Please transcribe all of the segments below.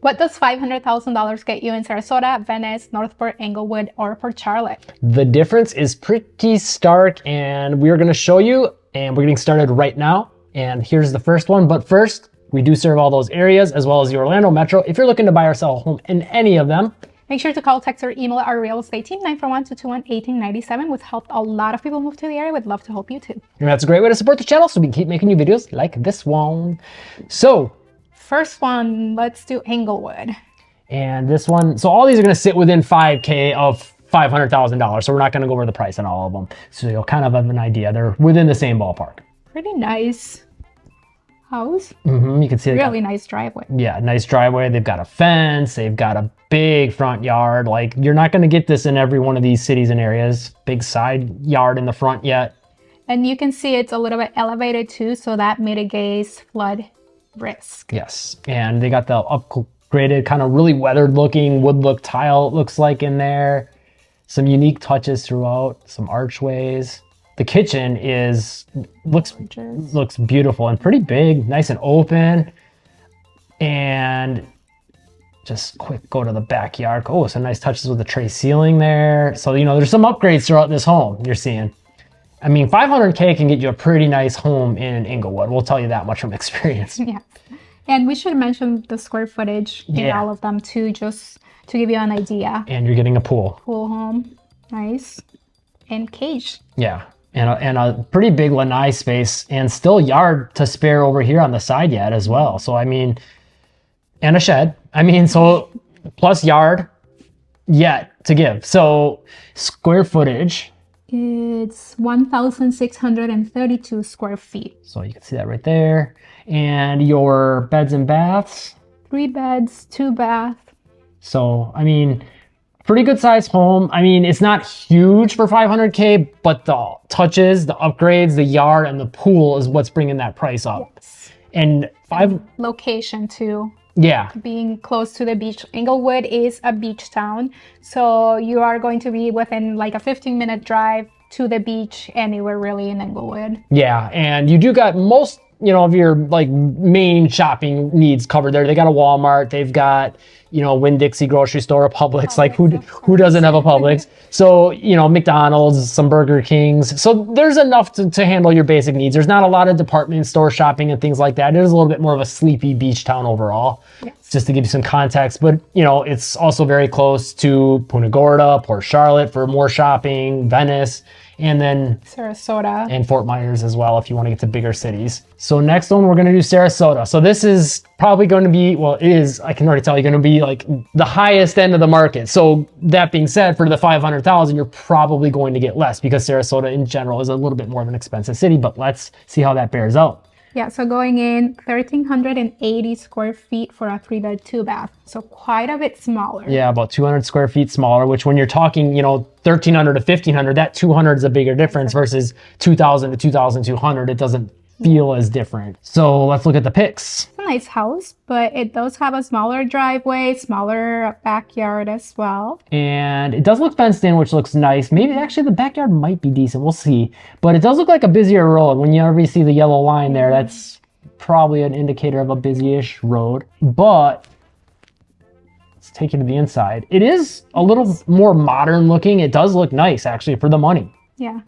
What does $500,000 get you in Sarasota, Venice, Northport, Englewood, or Port Charlotte? The difference is pretty stark, and we're going to show you, and we're getting started right now. And here's the first one. But first, we do serve all those areas as well as the Orlando Metro. If you're looking to buy or sell a home in any of them, make sure to call, text, or email our real estate team, 941-221-1897. We've helped a lot of people move to the area. We'd love to help you too. And that's a great way to support the channel so we can keep making you videos like this one. So, first one, let's do Englewood. And this one, so all these are going to sit within 5K of $500,000. So we're not going to go over the price on all of them. So you'll kind of have an idea. They're within the same ballpark. Pretty nice house. You can see really nice driveway. Yeah, nice driveway. They've got a fence. They've got a big front yard. Like, you're not going to get this in every one of these cities and areas. Big side yard in the front yet. And you can see it's a little bit elevated too, so that mitigates flood risk. Yes, and they got the upgraded, kind of really weathered looking wood look tile, it looks like, in there. Some unique touches throughout, some archways. The kitchen looks beautiful and pretty big, nice and open. And just quick go to the backyard. Oh, some nice touches with the tray ceiling there. So, you know, there's some upgrades throughout this home you're seeing. I mean, $500K can get you a pretty nice home in Englewood. We'll tell you that much from experience. Yeah. And we should mention the square footage in all of them too, just to give you an idea. And you're getting a pool. Pool home. Nice. And cage. Yeah. And a pretty big lanai space, and still yard to spare over here on the side yet as well. So, I mean, and a shed. I mean, so plus yard yet to give. So square footage. It's 1,632 square feet. So you can see that right there. And your beds and baths. 3 beds, 2 baths. So, I mean, pretty good sized home. I mean, it's not huge for $500K, but the touches, the upgrades, the yard, and the pool is what's bringing that price up. Yes. And location too. Yeah. Being close to the beach. Englewood is a beach town. So you are going to be within like a 15-minute drive to the beach anywhere really in Englewood. Yeah, and you do got most, you know, of your like main shopping needs covered there. They got a Walmart, they've got, you know, Winn-Dixie grocery store, a Publix. Like who doesn't have a Publix? So, you know, McDonald's, some Burger Kings. So there's enough to handle your basic needs. There's not a lot of department store shopping and things like that. It is a little bit more of a sleepy beach town overall. Yes. Just to give you some context. But, you know, it's also very close to Punta Gorda, Port Charlotte for more shopping, Venice, and then Sarasota and Fort Myers as well if you want to get to bigger cities. So next one, we're going to do Sarasota. So this is probably going to be, well, it is, I can already tell you, going to be like the highest end of the market. So that being said, for the 500,000, you're probably going to get less because Sarasota in general is a little bit more of an expensive city, but let's see how that bears out. Yeah, so going in 1,380 square feet for a 3-bed, 2-bath. So quite a bit smaller. Yeah, about 200 square feet smaller, which when you're talking, you know, 1,300 to 1,500, that 200 is a bigger difference versus 2,000 to 2,200. It doesn't feel as different. So let's look at the pics. It's a nice house, but it does have a smaller driveway, smaller backyard as well. And it does look fenced in, which looks nice. Maybe actually the backyard might be decent. Take see. But it does look like a busier road. When you ever see the yellow line there, that's probably an indicator of a busy-ish road. But let's take you to the inside. It is a little more modern looking. It does look nice actually for the money. Yeah.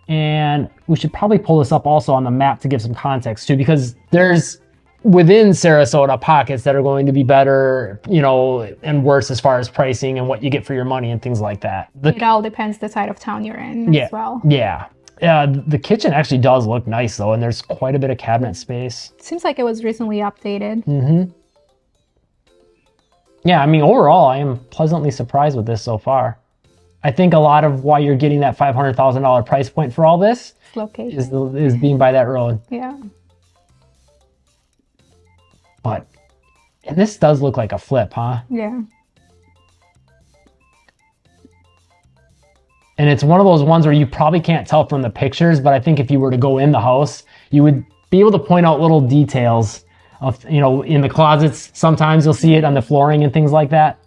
And we should probably pull this up also on the map to give some context too, because there's within Sarasota pockets that are going to be better, you know, and worse as far as pricing and what you get for your money and things like that. It all depends the side of town you're in as well. Yeah. The kitchen actually does look nice though, and there's quite a bit of cabinet space. Seems like it was recently updated. Mm-hmm. Yeah, I mean, overall, I am pleasantly surprised with this so far. I think a lot of why you're getting that $500,000 price point for all this location is being by that road. Yeah. But and this does look like a flip, huh? Yeah. And it's one of those ones where you probably can't tell from the pictures, but I think if you were to go in the house, you would be able to point out little details of, you know, in the closets. Sometimes you'll see it on the flooring and things like that.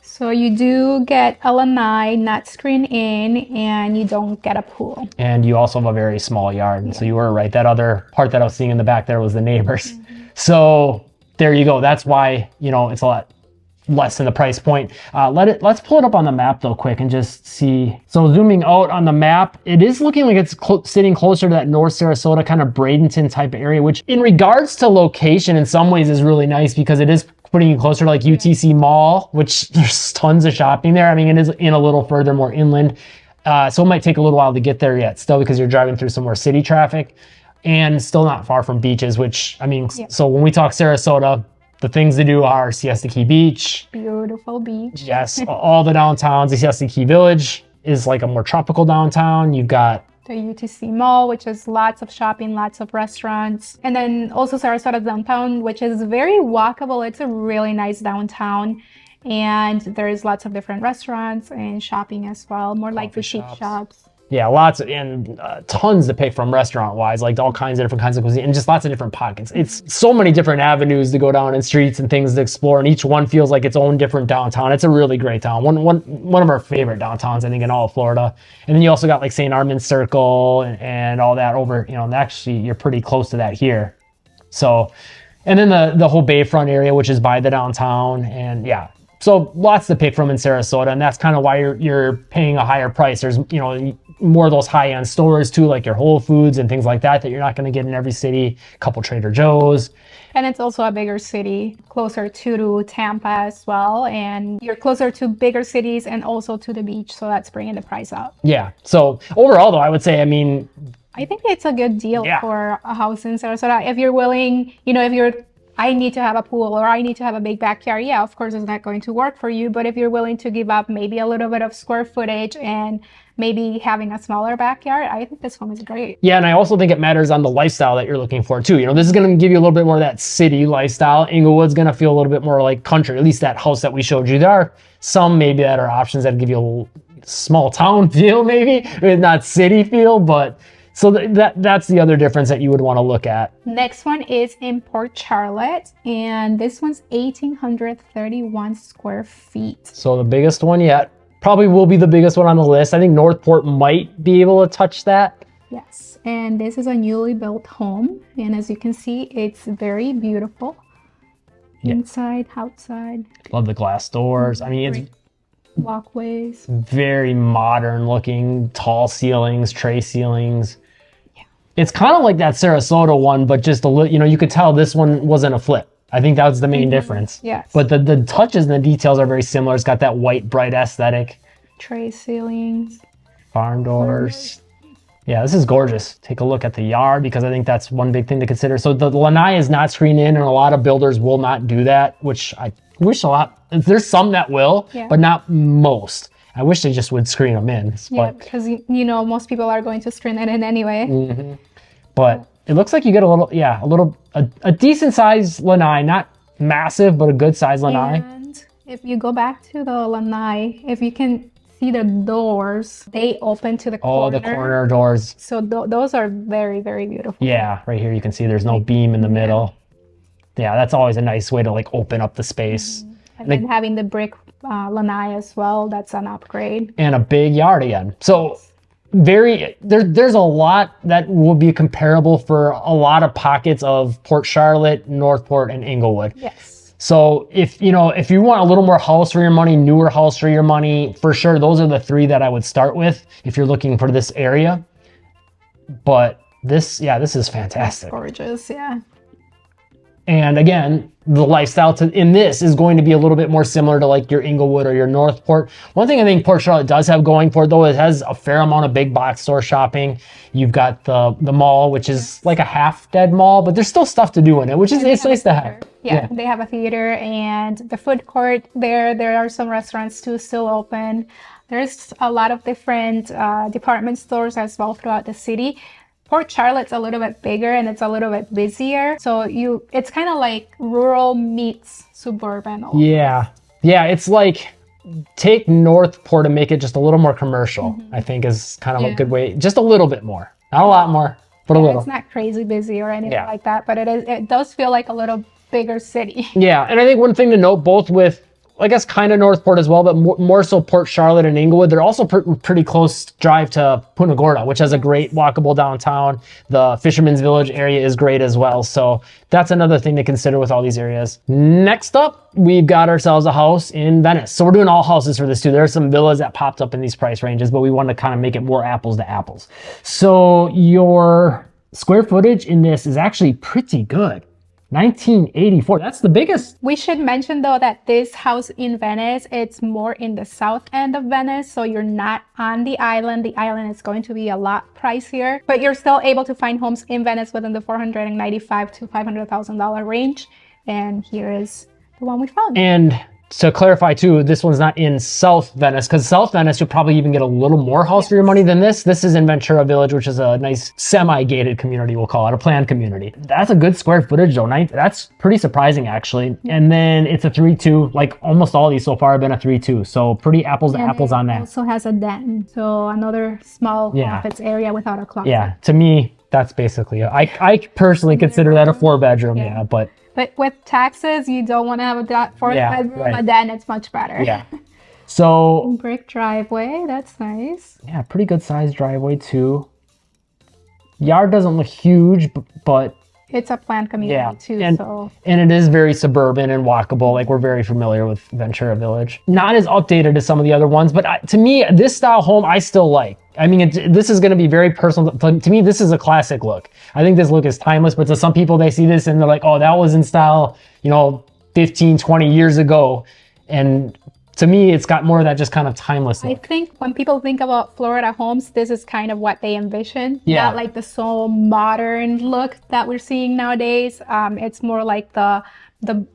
So you do get a lanai, not screen in, and you don't get a pool. And you also have a very small yard. Yeah. So you were right. That other part that I was seeing in the back there was the neighbors. Mm-hmm. So there you go. That's why, you know, it's a lot less than the price point. Let's pull it up on the map though quick and just see. So zooming out on the map, it is looking like it's sitting closer to that North Sarasota kind of Bradenton type of area, which in regards to location in some ways is really nice because it is putting you closer to like UTC Mall, which there's tons of shopping there. I mean, it is in a little further, more inland. So it might take a little while to get there yet still because you're driving through some more city traffic and still not far from beaches, which I mean, so when we talk Sarasota, the things to do are Siesta Key Beach. Beautiful beach. Yes, all the downtowns. The Siesta Key Village is like a more tropical downtown. You've got the UTC Mall, which is lots of shopping, lots of restaurants. And then also Sarasota downtown, which is very walkable. It's a really nice downtown. And there's lots of different restaurants and shopping as well. More like boutique shops. Yeah, lots and tons to pick from restaurant-wise, like all kinds of different kinds of cuisine and just lots of different pockets. It's so many different avenues to go down and streets and things to explore, and each one feels like its own different downtown. It's a really great town. One of our favorite downtowns, I think, in all of Florida. And then you also got like St. Armand's Circle and all that over, you know, and actually you're pretty close to that here. So, and then the whole Bayfront area, which is by the downtown, and yeah. So lots to pick from in Sarasota, and that's kind of why you're paying a higher price. There's, you know, more of those high-end stores too, like your Whole Foods and things like that you're not going to get in every city. A couple Trader Joe's. And it's also a bigger city, closer to Tampa as well. And you're closer to bigger cities and also to the beach, so that's bringing the price up. Yeah. So overall, though, I would say, I mean, I think it's a good deal for a house in Sarasota. If you're willing, you know, I need to have a pool or I need to have a big backyard. Yeah, of course, it's not going to work for you. But if you're willing to give up maybe a little bit of square footage and maybe having a smaller backyard, I think this home is great. Yeah, and I also think it matters on the lifestyle that you're looking for too. You know, this is going to give you a little bit more of that city lifestyle. Englewood's going to feel a little bit more like country, at least that house that we showed you. There are some maybe that are options that give you a little small town feel, maybe not city feel, but so that's the other difference that you would want to look at. Next one is in Port Charlotte, and this one's 1,831 square feet. So the biggest one yet. Probably will be the biggest one on the list. I think Northport might be able to touch that. Yes, and this is a newly built home, and as you can see, it's very beautiful. Inside, outside. Love the glass doors. I mean, it's walkways. Very modern looking, tall ceilings, tray ceilings. It's kind of like that Sarasota one, but just a little, you know, you could tell this one wasn't a flip. I think that was the main difference. Yes. But the touches and the details are very similar. It's got that white, bright aesthetic. Tray ceilings. Barn doors. Yeah, this is gorgeous. Take a look at the yard because I think that's one big thing to consider. So the lanai is not screened in, and a lot of builders will not do that, which I wish a lot. There's some that will, but not most. I wish they just would screen them in. Yeah, because, you know, most people are going to screen it in anyway. Mm-hmm. But it looks like you get a decent sized lanai, not massive, but a good sized lanai. And if you go back to the lanai, if you can see the doors, they open to the corner. Oh, the corner doors. So those are very, very beautiful. Yeah, right here you can see there's no beam in the middle. Yeah, that's always a nice way to like open up the space. And then having the brick lanai as well, that's an upgrade. And a big yard again. So there's a lot that will be comparable for a lot of pockets of Port Charlotte, Northport, and Englewood. Yes. So if you want a little more house for your money, newer house for your money, for sure those are the three that I would start with if you're looking for this area. But this is fantastic. That's gorgeous, yeah. And again, the lifestyle in this is going to be a little bit more similar to like your Englewood or your Northport. One thing I think Port Charlotte does have going for it, though, it has a fair amount of big box store shopping. You've got the mall, which is like a half dead mall, but there's still stuff to do in it, which is it's nice to have. Yeah, they have a theater and the food court there. There are some restaurants too still open. There's a lot of different department stores as well throughout the city. Port Charlotte's a little bit bigger and it's a little bit busier. So it's kind of like rural meets suburban. Yeah, it's like take Northport and make it just a little more commercial. I think is kind of a good way, just a little bit more, not a lot more, but a little. It's not crazy busy or anything like that, but it does feel like a little bigger city. Yeah, and I think one thing to note both with I guess kind of Northport as well, but more so Port Charlotte and Englewood. They're also pretty close drive to Punta Gorda, which has a great walkable downtown. The Fisherman's Village area is great as well. So that's another thing to consider with all these areas. Next up, we've got ourselves a house in Venice. So we're doing all houses for this too. There are some villas that popped up in these price ranges, but we wanted to kind of make it more apples to apples. So your square footage in this is actually pretty good. 1984. That's the biggest. We should mention though that this house in Venice, it's more in the south end of Venice, so you're not on the island. The island is going to be a lot pricier, but you're still able to find homes in Venice within the $495,000 to $500,000 range. And here is the one we found. And to clarify too, this one's not in South Venice, because South Venice, you'll probably even get a little more house for your money than this. This is in Ventura Village, which is a nice semi-gated community, we'll call it, a planned community. That's a good square footage though. That's pretty surprising actually. And then it's a 3-2, like almost all these so far have been a 3-2. So pretty apples to apples on that. It also has a den, so another small office area without a closet. Yeah, to me, that's basically it. I personally consider that a 4-bedroom, But with taxes, you don't want to have a fourth bedroom, but then it's much better. Yeah. So brick driveway, that's nice. Yeah, pretty good sized driveway too. Yard doesn't look huge, but it's a planned community too. And it is very suburban and walkable. Like we're very familiar with Ventura Village. Not as updated as some of the other ones, but to me, this style home I still like. I mean, this is going to be very personal. To me, this is a classic look. I think this look is timeless, but to some people, they see this and they're like, oh, that was in style, 15, 20 years ago. And to me, it's got more of that just kind of timeless look. I think when people think about Florida homes, this is kind of what they envision. Yeah. Not like the so modern look that we're seeing nowadays. It's more like the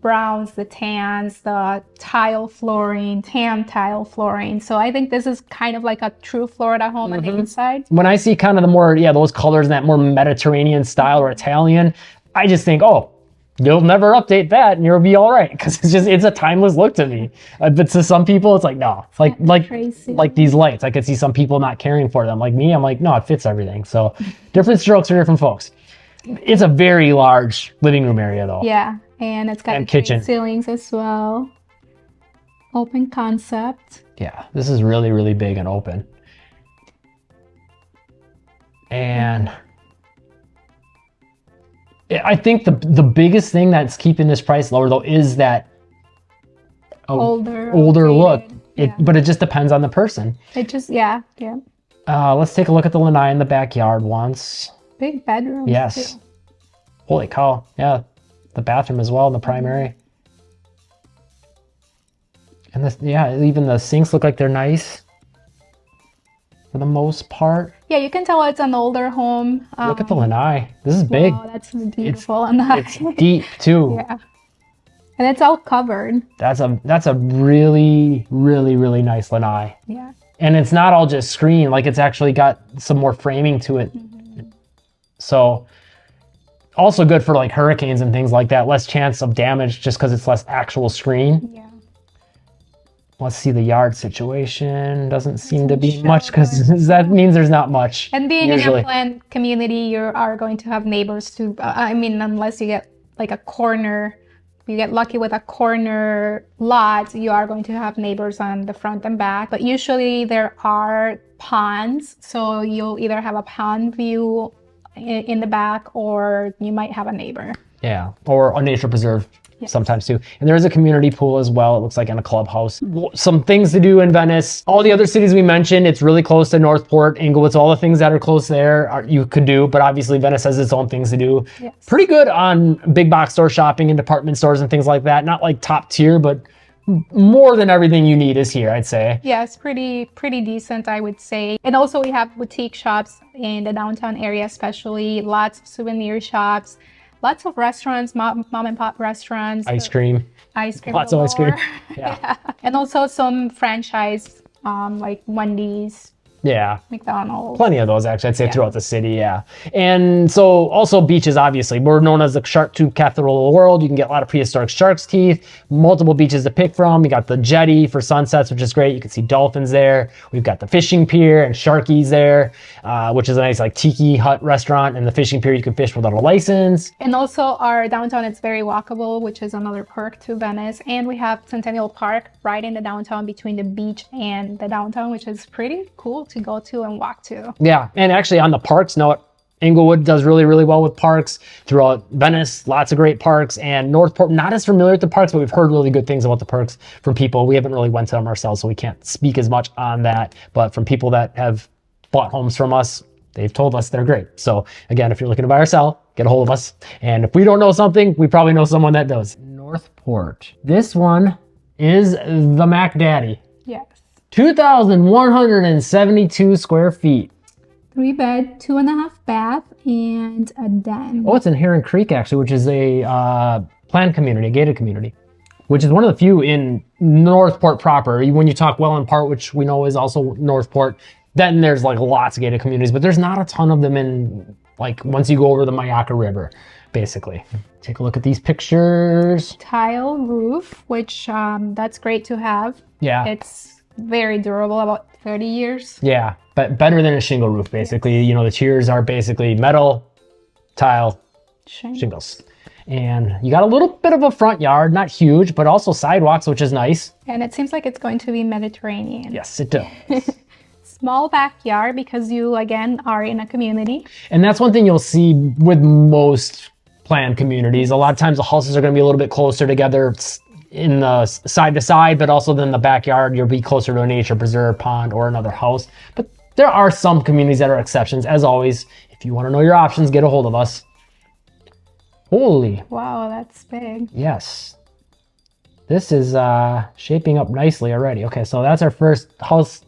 browns, the tans, the tile flooring, tan tile flooring. So I think this is kind of like a true Florida home on the inside. When I see kind of the more, those colors and that more Mediterranean style or Italian, I just think, oh, you'll never update that and you'll be all right. Because it's a timeless look to me. But to some people, it's like, no, it's like these lights. I could see some people not caring for them. Like me, I'm like, no, it fits everything. So different strokes for different folks. It's a very large living room area though. Yeah. And it's got kitchen ceilings as well. Open concept. Yeah, this is really, really big and open. And I think the biggest thing that's keeping this price lower though is that older look. But it just depends on the person. Let's take a look at the lanai in the backyard once. Big bedroom. Yes. Too. Holy cow. Yeah. The bathroom as well in the primary. And this, even the sinks look like they're nice for the most part. Yeah, you can tell it's an older home. Look at the lanai. This is big. Wow, that's beautiful. It's deep too. Yeah. And it's all covered. That's a really, really, really nice lanai. Yeah. And it's not all just screen, like it's actually got some more framing to it. So also good for like hurricanes and things like that. Less chance of damage just because it's less actual screen. Yeah. Let's see the yard situation. Doesn't seem to be much because that means there's not much. And being usually in a planned community, you are going to have neighbors too. Unless you get like a corner, you get lucky with a corner lot, you are going to have neighbors on the front and back. But usually there are ponds. So you'll either have a pond view in the back, or you might have a neighbor. Yeah, or a nature preserve sometimes too. And there is a community pool as well. It looks like in a clubhouse. Some things to do in Venice. All the other cities we mentioned, it's really close to Northport, Englewood. So all the things that are close there you could do, but obviously Venice has its own things to do. Yes. Pretty good on big box store shopping and department stores and things like that. Not like top tier, but more than everything you need is here, I'd say. Yeah, it's pretty decent, I would say. And also we have boutique shops in the downtown area, especially lots of souvenir shops, lots of restaurants, mom and pop restaurants. Ice cream. Lots of ice cream. Yeah. And also some franchise, like Wendy's, Yeah. McDonald's. Plenty of those, actually, I'd say, throughout the city, yeah. And so also beaches, obviously. We're known as the shark tooth capital of the world. You can get a lot of prehistoric shark's teeth, multiple beaches to pick from. You got the jetty for sunsets, which is great. You can see dolphins there. We've got the fishing pier and Sharkies there, which is a nice like tiki hut restaurant. And the fishing pier, you can fish without a license. And also our downtown is very walkable, which is another perk to Venice. And we have Centennial Park right in the downtown between the beach and the downtown, which is pretty cool to go to and walk to. Yeah, and actually on the parks note, Englewood does really, really well with parks throughout Venice. Lots of great parks. And Northport, not as familiar with the parks, but we've heard really good things about the parks from people. We haven't really went to them ourselves, so we can't speak as much on that. But from people that have bought homes from us, they've told us they're great. So again, if you're looking to buy or sell, get a hold of us. And if we don't know something, we probably know someone that does. Northport. This one is the Mac Daddy. Yes. 2,172 square feet. 3-bed, 2.5 bath, and a den. Oh, it's in Heron Creek, actually, which is a planned community, a gated community, which is one of the few in Northport proper. When you talk Welland Park, which we know is also Northport, then there's like lots of gated communities, but there's not a ton of them in, like, once you go over the Myakka River, basically. Take a look at these pictures. Tile roof, which that's great to have. Yeah. It's very durable, about 30 years. Yeah, but better than a shingle roof, basically. Yes. You know, the tiers are basically metal, tile, shingles. And you got a little bit of a front yard, not huge, but also sidewalks, which is nice. And it seems like it's going to be Mediterranean. Yes, it does. Small backyard because you, again, are in a community. And that's one thing you'll see with most planned communities. A lot of times the houses are going to be a little bit closer together in the side to side, but also then the backyard, you'll be closer to a nature preserve, pond, or another house. But there are some communities that are exceptions. As always, if you want to know your options, get a hold of us. Holy. Wow, that's big. Yes. This is shaping up nicely already. Okay, so that's our first house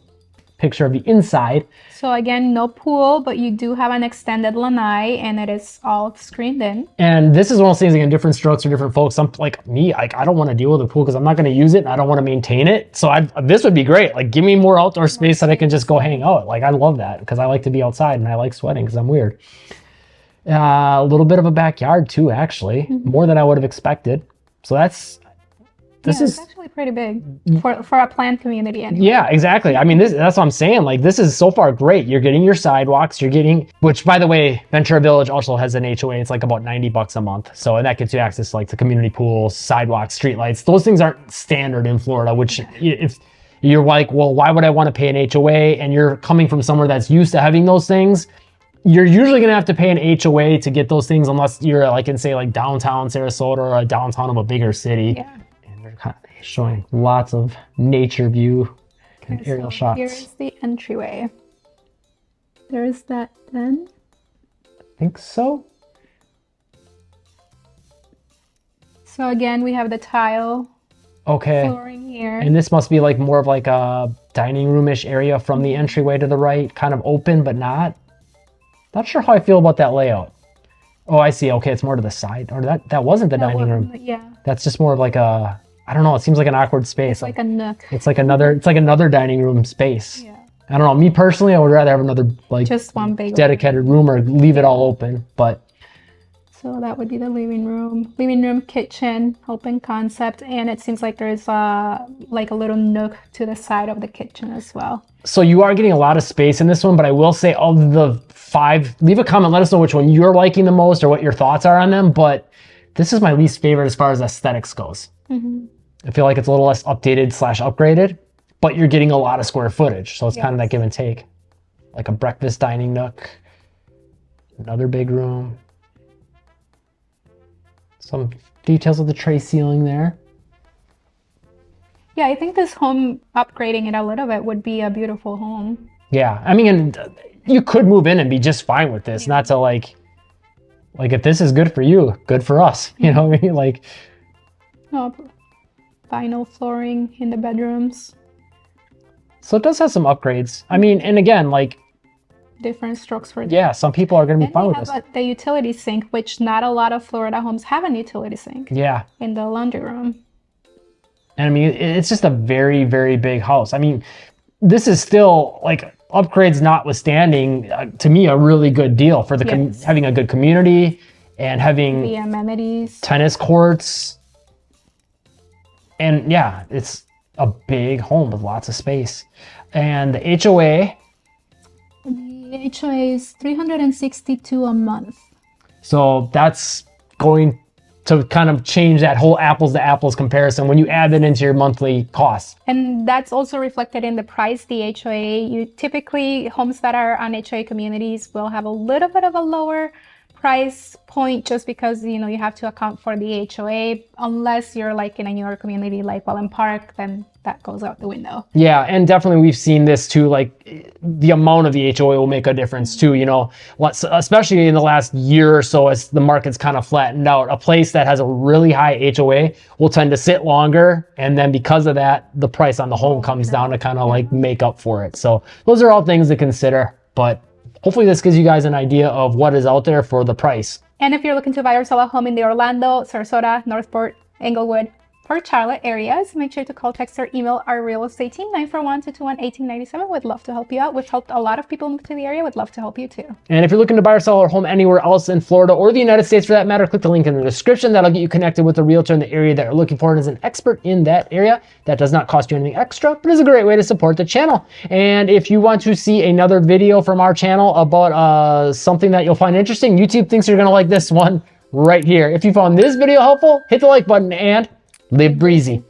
picture of the inside. So again, no pool, but you do have an extended lanai, and it is all screened in. And this is one of those things, again, different strokes for different folks. Some like me, I don't want to deal with a pool because I'm not going to use it and I don't want to maintain it. So this would be great. Like, give me more outdoor space that I can just go hang out. Like, I love that because I like to be outside and I like sweating because I'm weird. A little bit of a backyard too, actually, more than I would have expected. So this is actually pretty big for a planned community anyway. Yeah, exactly. I mean, that's what I'm saying. Like, this is so far great. You're getting your sidewalks, which, by the way, Ventura Village also has an HOA. It's like about $90 a month. So, and that gets you access to like the community pools, sidewalks, streetlights. Those things aren't standard in Florida, which if you're like, well, why would I want to pay an HOA? And you're coming from somewhere that's used to having those things, you're usually going to have to pay an HOA to get those things unless you're like in, say, like downtown Sarasota or a downtown of a bigger city. Yeah. Showing lots of nature view and aerial shots. Here's the entryway. There's that den. I think so. So again, we have the tile flooring here. And this must be like more of like a dining room-ish area from the entryway to the right, kind of open, but not. Not sure how I feel about that layout. Oh, I see. Okay, it's more to the side. Or that wasn't the dining room. Yeah. That's just more of like a, I don't know, it seems like an awkward space. It's like a nook. It's like another dining room space. Yeah. I don't know. Me personally, I would rather have another like just one big dedicated room or leave it all open. But so that would be the living room, kitchen, open concept, and it seems like there's like a little nook to the side of the kitchen as well. So you are getting a lot of space in this one, but I will say of the 5, leave a comment, let us know which one you're liking the most or what your thoughts are on them. But this is my least favorite as far as aesthetics goes. I feel like it's a little less updated / upgraded, but you're getting a lot of square footage. So it's kind of that give and take. Like a breakfast dining nook, another big room. Some details of the tray ceiling there. Yeah, I think this home, upgrading it a little bit, would be a beautiful home. Yeah, I mean, and you could move in and be just fine with this. Not to like if this is good for you, good for us. You know what I mean? Like, vinyl flooring in the bedrooms. So it does have some upgrades. I mean, and again, like, different strokes for yeah, some people are going to be fine with this. The utility sink, which not a lot of Florida homes have a utility sink. Yeah. In the laundry room. And I mean, it's just a very, very big house. I mean, this is still like upgrades notwithstanding, to me, a really good deal for the Yes. having a good community and having The amenities. tennis courts. And yeah, it's a big home with lots of space. And the HOA, The HOA is $362 a month. so that's going to kind of change that whole apples to apples comparison when you add that into your monthly costs. And that's also reflected in the price, the HOA. You typically, homes that are on HOA communities will have a little bit of a lower price point just because, you know, you have to account for the HOA. Unless you're like in a newer community like Welland Park, then that goes out the window. Yeah, and definitely we've seen this too, like the amount of the HOA will make a difference too, you know, especially in the last year or so as the market's kind of flattened out. A place that has a really high HOA will tend to sit longer, and then because of that, the price on the home comes down to kind of like make up for it. So those are all things to consider, but hopefully this gives you guys an idea of what is out there for the price. And if you're looking to buy or sell a home in the Orlando, Sarasota, Northport, Englewood, Port Charlotte areas, make sure to call, text, or email our real estate team, 941-221-1897. We'd love to help you out. We've helped a lot of people move to the area. We'd love to help you too. And if you're looking to buy or sell a home anywhere else in Florida or the United States for that matter, click the link in the description. That'll get you connected with a realtor in the area that you're looking for and is an expert in that area. That does not cost you anything extra, but is a great way to support the channel. And if you want to see another video from our channel about something that you'll find interesting, YouTube thinks you're going to like this one right here. If you found this video helpful, hit the like button and live breezy.